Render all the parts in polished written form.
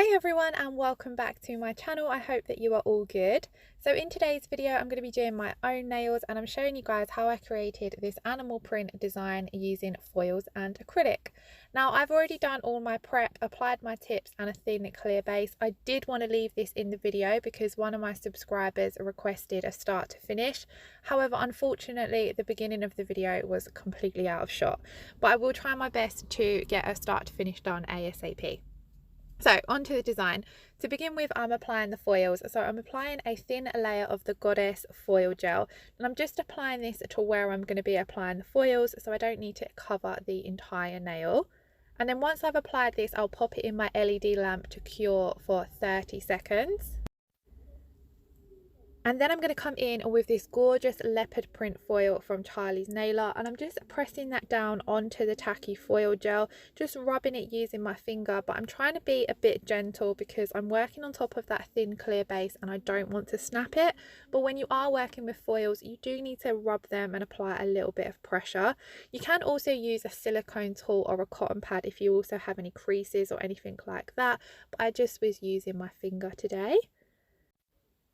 Hey everyone, and welcome back to my channel. I hope that you are all good. So in today's video I'm going to be doing my own nails, and I'm showing you guys how I created this animal print design using foils and acrylic. Now I've already done all my prep, applied my tips and a thin clear base. I did want to leave this in the video because one of my subscribers requested a start to finish. However, unfortunately the beginning of the video was completely out of shot, but I will try my best to get a start to finish done ASAP. So onto the design. To begin with, I'm applying the foils. So I'm applying a thin layer of the Goddess foil gel, and I'm just applying this to where I'm going to be applying the foils, so I don't need to cover the entire nail. And then once I've applied this, I'll pop it in my LED lamp to cure for 30 seconds. And then I'm going to come in with this gorgeous leopard print foil from Charlie's Nail Art, and I'm just pressing that down onto the tacky foil gel, just rubbing it using my finger, but I'm trying to be a bit gentle because I'm working on top of that thin clear base and I don't want to snap it. But when you are working with foils, you do need to rub them and apply a little bit of pressure. You can also use a silicone tool or a cotton pad if you also have any creases or anything like that, but I just was using my finger today.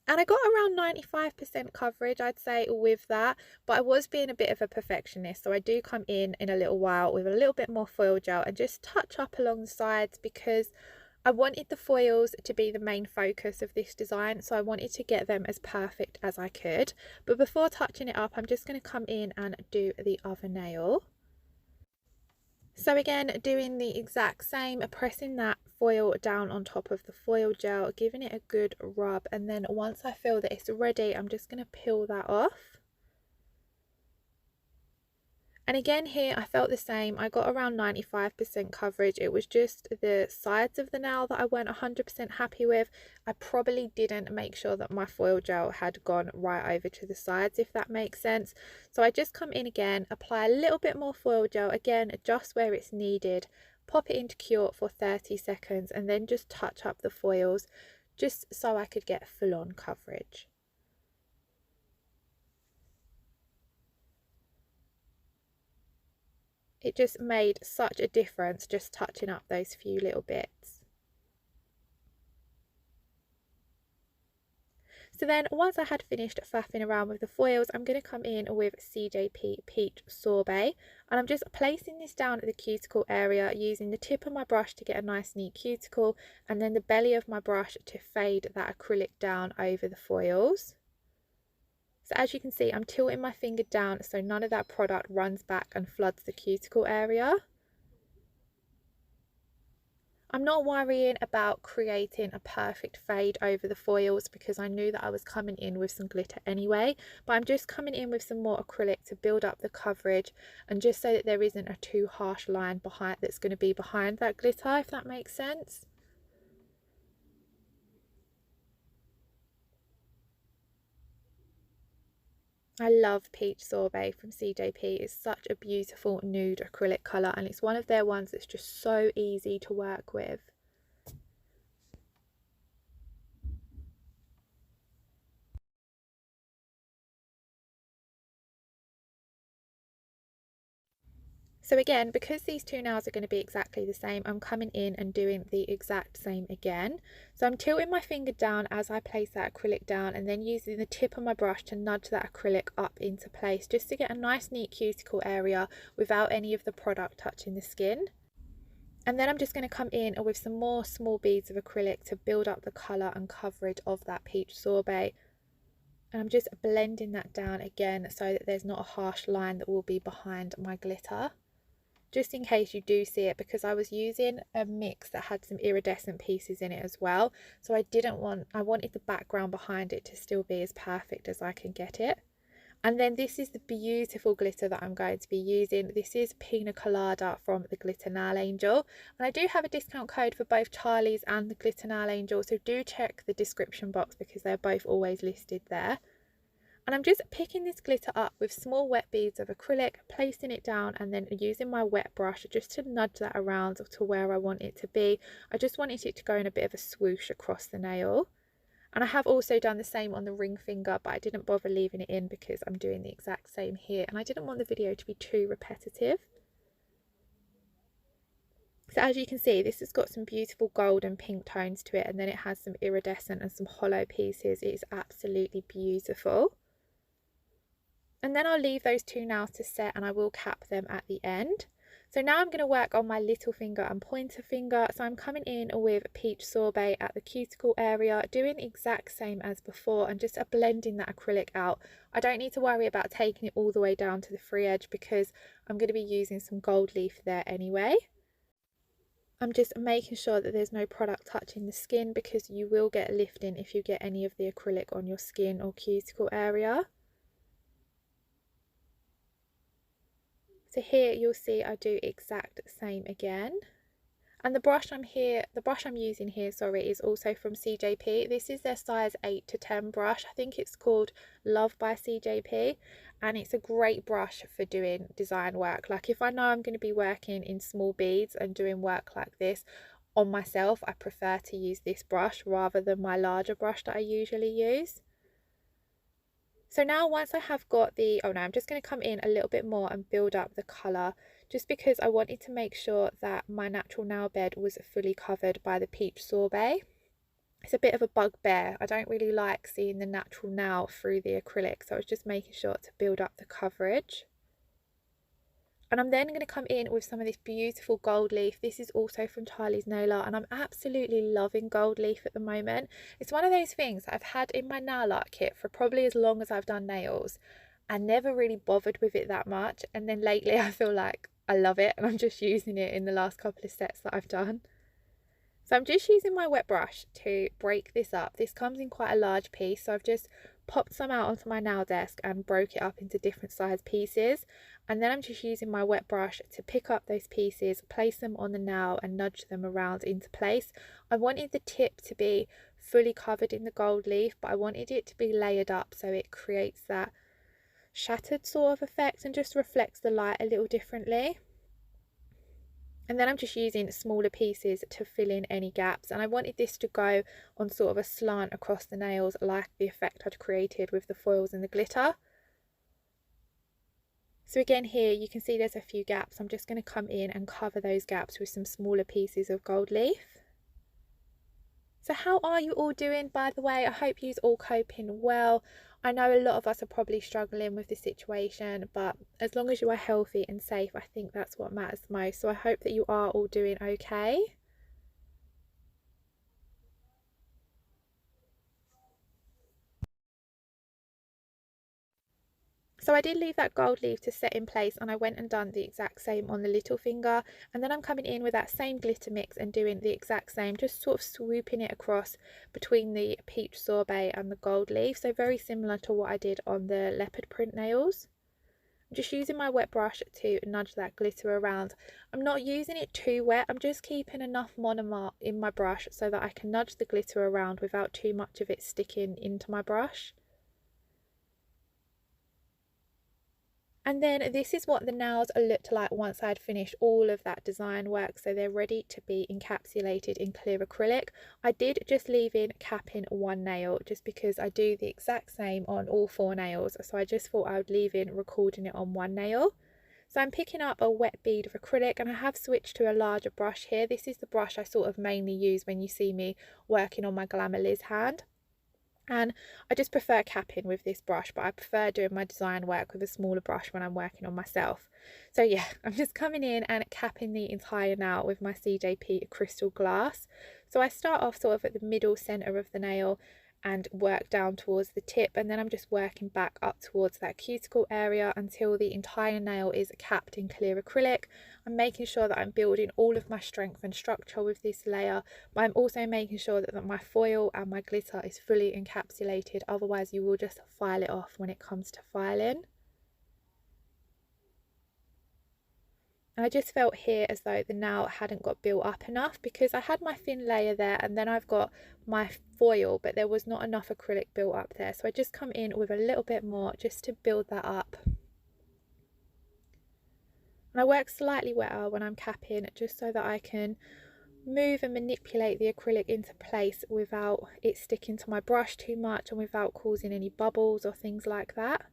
And I got around 95% coverage, I'd say, with that, but I was being a bit of a perfectionist, so I do come in a little while with a little bit more foil gel and just touch up along the sides because I wanted the foils to be the main focus of this design, so I wanted to get them as perfect as I could. But before touching it up, I'm just going to come in and do the other nail. So again, doing the exact same, pressing that foil down on top of the foil gel, giving it a good rub, and then once I feel that it's ready, I'm just going to peel that off. And again here, I felt the same. I got around 95% coverage. It was just the sides of the nail that I weren't 100% happy with. I probably didn't make sure that my foil gel had gone right over to the sides, if that makes sense. So I just come in again, apply a little bit more foil gel, again, just where it's needed, pop it into cure for 30 seconds, and then just touch up the foils just so I could get full-on coverage. It just made such a difference just touching up those few little bits. So then once I had finished faffing around with the foils, I'm going to come in with CJP Peach Sorbet, and I'm just placing this down at the cuticle area using the tip of my brush to get a nice neat cuticle, and then the belly of my brush to fade that acrylic down over the foils. So as you can see, I'm tilting my finger down so none of that product runs back and floods the cuticle area. I'm not worrying about creating a perfect fade over the foils because I knew that I was coming in with some glitter anyway, but I'm just coming in with some more acrylic to build up the coverage and just so that there isn't a too harsh line behind that's going to be behind that glitter, if that makes sense. I love Peach Sorbet from CJP. It's such a beautiful nude acrylic colour, and it's one of their ones that's just so easy to work with. So again, because these two nails are going to be exactly the same, I'm coming in and doing the exact same again. So I'm tilting my finger down as I place that acrylic down, and then using the tip of my brush to nudge that acrylic up into place just to get a nice neat cuticle area without any of the product touching the skin. And then I'm just going to come in with some more small beads of acrylic to build up the colour and coverage of that Peach Sorbet. And I'm just blending that down again so that there's not a harsh line that will be behind my glitter, just in case you do see it, because I was using a mix that had some iridescent pieces in it as well, so I wanted the background behind it to still be as perfect as I can get it. And then this is the beautiful glitter that I'm going to be using. This is Pina Colada from the Glitter Nail Angel, and I do have a discount code for both Charlie's and the Glitter Nail Angel, so do check the description box because they're both always listed there. And I'm just picking this glitter up with small wet beads of acrylic, placing it down, and then using my wet brush just to nudge that around to where I want it to be. I just wanted it to go in a bit of a swoosh across the nail. And I have also done the same on the ring finger, but I didn't bother leaving it in because I'm doing the exact same here, and I didn't want the video to be too repetitive. So as you can see, this has got some beautiful gold and pink tones to it, and then it has some iridescent and some hollow pieces. It is absolutely beautiful. And then I'll leave those two nails to set, and I will cap them at the end. So now I'm going to work on my little finger and pointer finger. So I'm coming in with Peach Sorbet at the cuticle area, doing the exact same as before, and just blending that acrylic out. I don't need to worry about taking it all the way down to the free edge because I'm going to be using some gold leaf there anyway. I'm just making sure that there's no product touching the skin, because you will get lifting if you get any of the acrylic on your skin or cuticle area. So here you'll see I do exact same again. And the brush I'm using here, is also from CJP. This is their size 8 to 10 brush. I think it's called Love by CJP, and it's a great brush for doing design work. Like if I know I'm going to be working in small beads and doing work like this on myself, I prefer to use this brush rather than my larger brush that I usually use. So now once I have got the, I'm just going to come in a little bit more and build up the colour, just because I wanted to make sure that my natural nail bed was fully covered by the Peach Sorbet. It's a bit of a bugbear. I don't really like seeing the natural nail through the acrylic, so I was just making sure to build up the coverage. And I'm then going to come in with some of this beautiful gold leaf. This is also from Charlie's Nail Art, and I'm absolutely loving gold leaf at the moment. It's one of those things that I've had in my nail art kit for probably as long as I've done nails, and never really bothered with it that much. And then lately I feel like I love it, and I'm just using it in the last couple of sets that I've done. So I'm just using my wet brush to break this up. This comes in quite a large piece, so I've just popped some out onto my nail desk and broke it up into different size pieces. And then I'm just using my wet brush to pick up those pieces, place them on the nail and nudge them around into place. I wanted the tip to be fully covered in the gold leaf, but I wanted it to be layered up so it creates that shattered sort of effect and just reflects the light a little differently. And then I'm just using smaller pieces to fill in any gaps, and I wanted this to go on sort of a slant across the nails like the effect I'd created with the foils and the glitter. So again here you can see there's a few gaps. I'm just going to come in and cover those gaps with some smaller pieces of gold leaf. So how are you all doing, by the way? I hope you're all coping well. I know a lot of us are probably struggling with the situation, but as long as you are healthy and safe, I think that's what matters most. So I hope that you are all doing okay. So I did leave that gold leaf to set in place, and I went and done the exact same on the little finger, and then I'm coming in with that same glitter mix and doing the exact same, just sort of swooping it across between the Peach Sorbet and the gold leaf. So very similar to what I did on the leopard print nails. I'm just using my wet brush to nudge that glitter around. I'm not using it too wet, I'm just keeping enough monomer in my brush so that I can nudge the glitter around without too much of it sticking into my brush. And then this is what the nails looked like once I had finished all of that design work. So they're ready to be encapsulated in clear acrylic. I did just leave in capping one nail just because I do the exact same on all 4 nails. So I just thought I would leave in recording it on one nail. So I'm picking up a wet bead of acrylic, and I have switched to a larger brush here. This is the brush I sort of mainly use when you see me working on my Glamerliz hand. And I just prefer capping with this brush, but I prefer doing my design work with a smaller brush when I'm working on myself. So yeah, I'm just coming in and capping the entire nail with my CJP crystal glass. So I start off sort of at the middle centre of the nail and work down towards the tip, and then I'm just working back up towards that cuticle area until the entire nail is capped in clear acrylic. I'm making sure that I'm building all of my strength and structure with this layer, but I'm also making sure that my foil and my glitter is fully encapsulated, otherwise you will just file it off when it comes to filing. And I just felt here as though the nail hadn't got built up enough, because I had my thin layer there and then I've got my foil, but there was not enough acrylic built up there. So I just come in with a little bit more just to build that up. And I work slightly wetter when I'm capping, just so that I can move and manipulate the acrylic into place without it sticking to my brush too much and without causing any bubbles or things like that.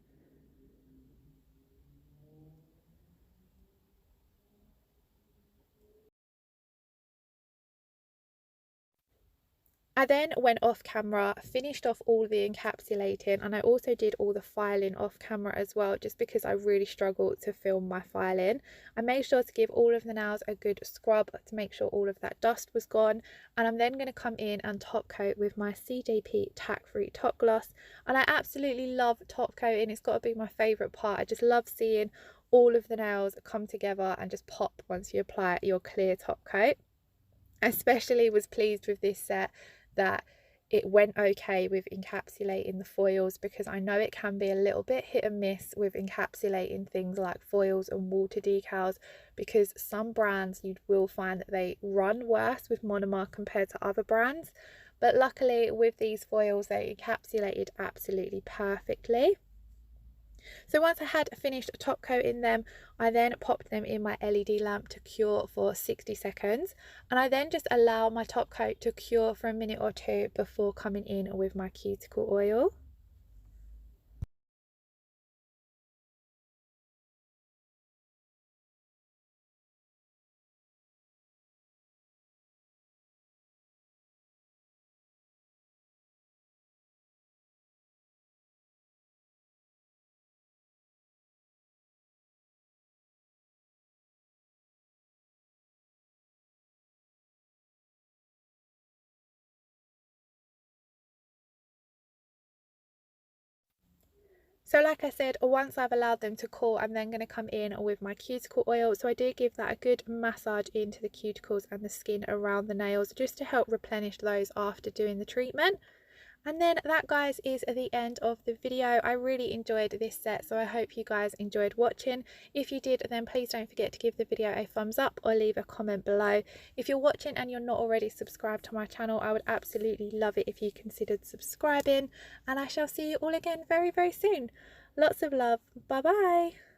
I then went off camera, finished off all the encapsulating, and I also did all the filing off camera as well, just because I really struggled to film my filing. I made sure to give all of the nails a good scrub to make sure all of that dust was gone, and I'm then going to come in and top coat with my CJP Tack Free Top Gloss. And I absolutely love top coating, it's got to be my favourite part. I just love seeing all of the nails come together and just pop once you apply your clear top coat. I especially was pleased with this set that it went okay with encapsulating the foils, because I know it can be a little bit hit and miss with encapsulating things like foils and water decals, because some brands you will find that they run worse with monomer compared to other brands, but luckily with these foils they encapsulated absolutely perfectly. So once I had finished top coating them, I then popped them in my LED lamp to cure for 60 seconds, and I then just allow my top coat to cure for a minute or two before coming in with my cuticle oil. So like I said, once I've allowed them to cool, I'm then going to come in with my cuticle oil. So I do give that a good massage into the cuticles and the skin around the nails, just to help replenish those after doing the treatment. And then that, guys, is the end of the video. I really enjoyed this set, so I hope you guys enjoyed watching. If you did, then please don't forget to give the video a thumbs up or leave a comment below. If you're watching and you're not already subscribed to my channel, I would absolutely love it if you considered subscribing, and I shall see you all again very, very soon. Lots of love. Bye bye.